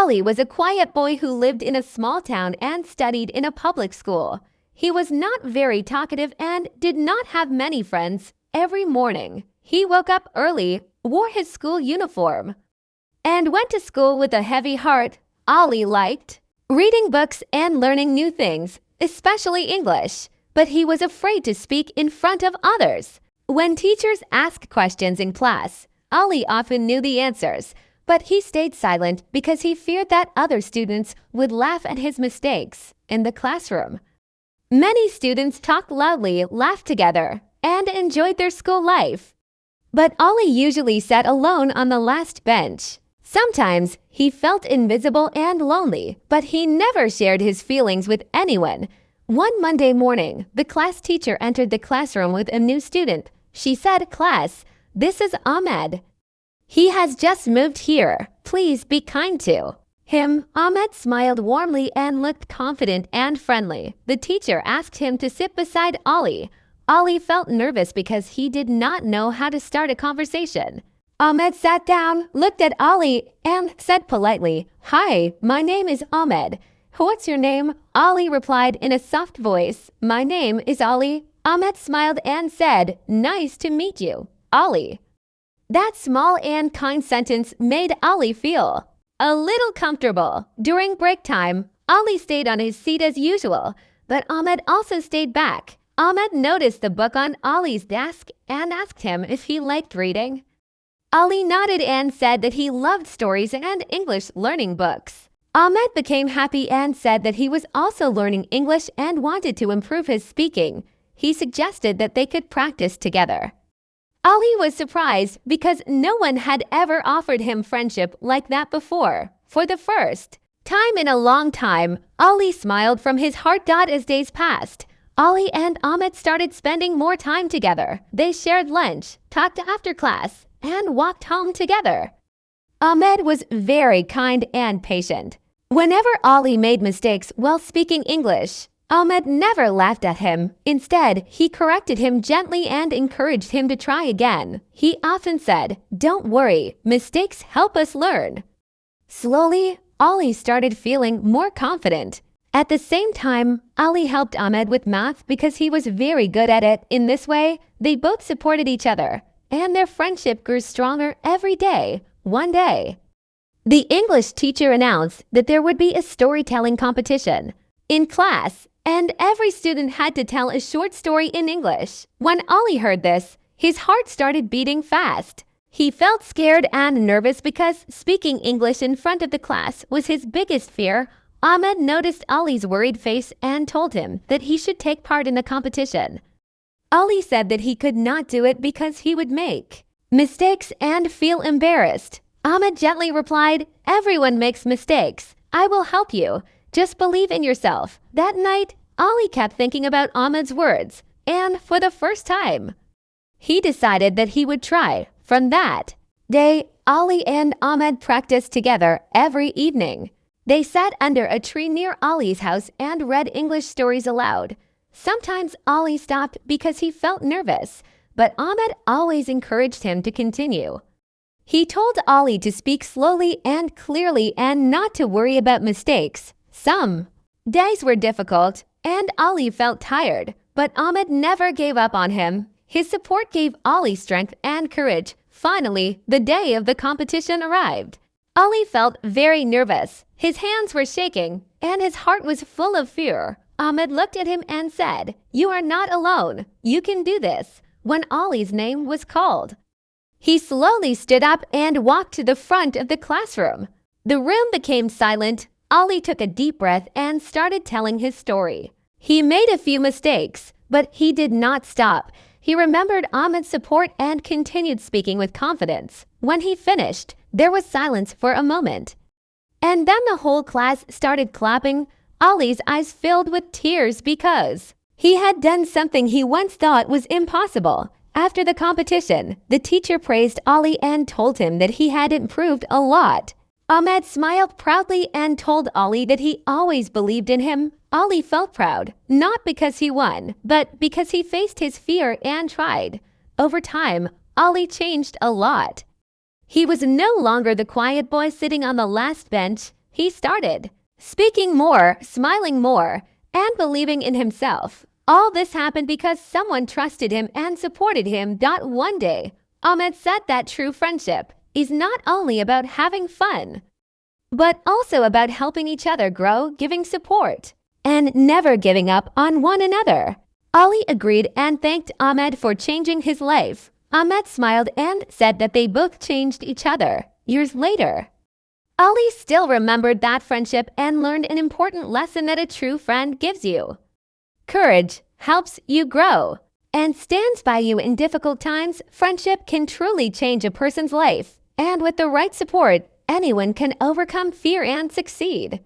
Ali was a quiet boy who lived in a small town and studied in a public school. He was not very talkative and did not have many friends. Every morning, he woke up early, wore his school uniform, and went to school with a heavy heart. Ali liked reading books and learning new things, especially English, but he was afraid to speak in front of others. When teachers asked questions in class, Ali often knew the answers, but he stayed silent because he feared that other students would laugh at his mistakes in the classroom. Many students talked loudly, laughed together, and enjoyed their school life. But Ali usually sat alone on the last bench. Sometimes he felt invisible and lonely, but he never shared his feelings with anyone. One Monday morning, the class teacher entered the classroom with a new student. She said, "Class, this is Ahmed. He has just moved here. Please be kind to him." Ahmed smiled warmly and looked confident and friendly. The teacher asked him to sit beside Ali. Ali felt nervous because he did not know how to start a conversation. Ahmed sat down, looked at Ali, and said politely, "Hi, my name is Ahmed. What's your name?" Ali replied in a soft voice, "My name is Ali." Ahmed smiled and said, "Nice to meet you, Ali." That small and kind sentence made Ali feel a little comfortable. During break time, Ali stayed on his seat as usual, but Ahmed also stayed back. Ahmed noticed the book on Ali's desk and asked him if he liked reading. Ali nodded and said that he loved stories and English learning books. Ahmed became happy and said that he was also learning English and wanted to improve his speaking. He suggested that they could practice together. Ali was surprised because no one had ever offered him friendship like that before. For the first time in a long time, Ali smiled from his heart. As days passed, Ali and Ahmed started spending more time together. They shared lunch, talked after class, and walked home together. Ahmed was very kind and patient. Whenever Ali made mistakes while speaking English, Ahmed never laughed at him. Instead, he corrected him gently and encouraged him to try again. He often said, "Don't worry, mistakes help us learn." Slowly, Ali started feeling more confident. At the same time, Ali helped Ahmed with math because he was very good at it. In this way, they both supported each other, and their friendship grew stronger every day. One day, the English teacher announced that there would be a storytelling competition in class, and every student had to tell a short story in English. When Ali heard this, his heart started beating fast. He felt scared and nervous because speaking English in front of the class was his biggest fear. Ahmed noticed Ali's worried face and told him that he should take part in the competition. Ali said that he could not do it because he would make mistakes and feel embarrassed. Ahmed gently replied, "Everyone makes mistakes. I will help you. Just believe in yourself." That night, Ali kept thinking about Ahmed's words, and for the first time, he decided that he would try. From that day, Ali and Ahmed practiced together every evening. They sat under a tree near Ali's house and read English stories aloud. Sometimes Ali stopped because he felt nervous, but Ahmed always encouraged him to continue. He told Ali to speak slowly and clearly and not to worry about mistakes. Some days were difficult, and Ali felt tired, but Ahmed never gave up on him. His support gave Ali strength and courage. Finally, the day of the competition arrived. Ali felt very nervous. His hands were shaking, and his heart was full of fear. Ahmed looked at him and said, "You are not alone. You can do this." When Ali's name was called, he slowly stood up and walked to the front of the classroom. The room became silent. Ali took a deep breath and started telling his story. He made a few mistakes, but he did not stop. He remembered Ahmed's support and continued speaking with confidence. When he finished, there was silence for a moment. And then the whole class started clapping. Ali's eyes filled with tears because he had done something he once thought was impossible. After the competition, the teacher praised Ali and told him that he had improved a lot. Ahmed smiled proudly and told Ali that he always believed in him. Ali felt proud, not because he won, but because he faced his fear and tried. Over time, Ali changed a lot. He was no longer the quiet boy sitting on the last bench. He started speaking more, smiling more, and believing in himself. All this happened because someone trusted him and supported him. One day, Ahmed said that true friendship is not only about having fun, but also about helping each other grow, giving support, and never giving up on one another. Ali agreed and thanked Ahmed for changing his life. Ahmed smiled and said that they both changed each other. Years later, Ali still remembered that friendship and learned an important lesson that a true friend gives you. Courage helps you grow and stands by you in difficult times. Friendship can truly change a person's life, and with the right support, anyone can overcome fear and succeed.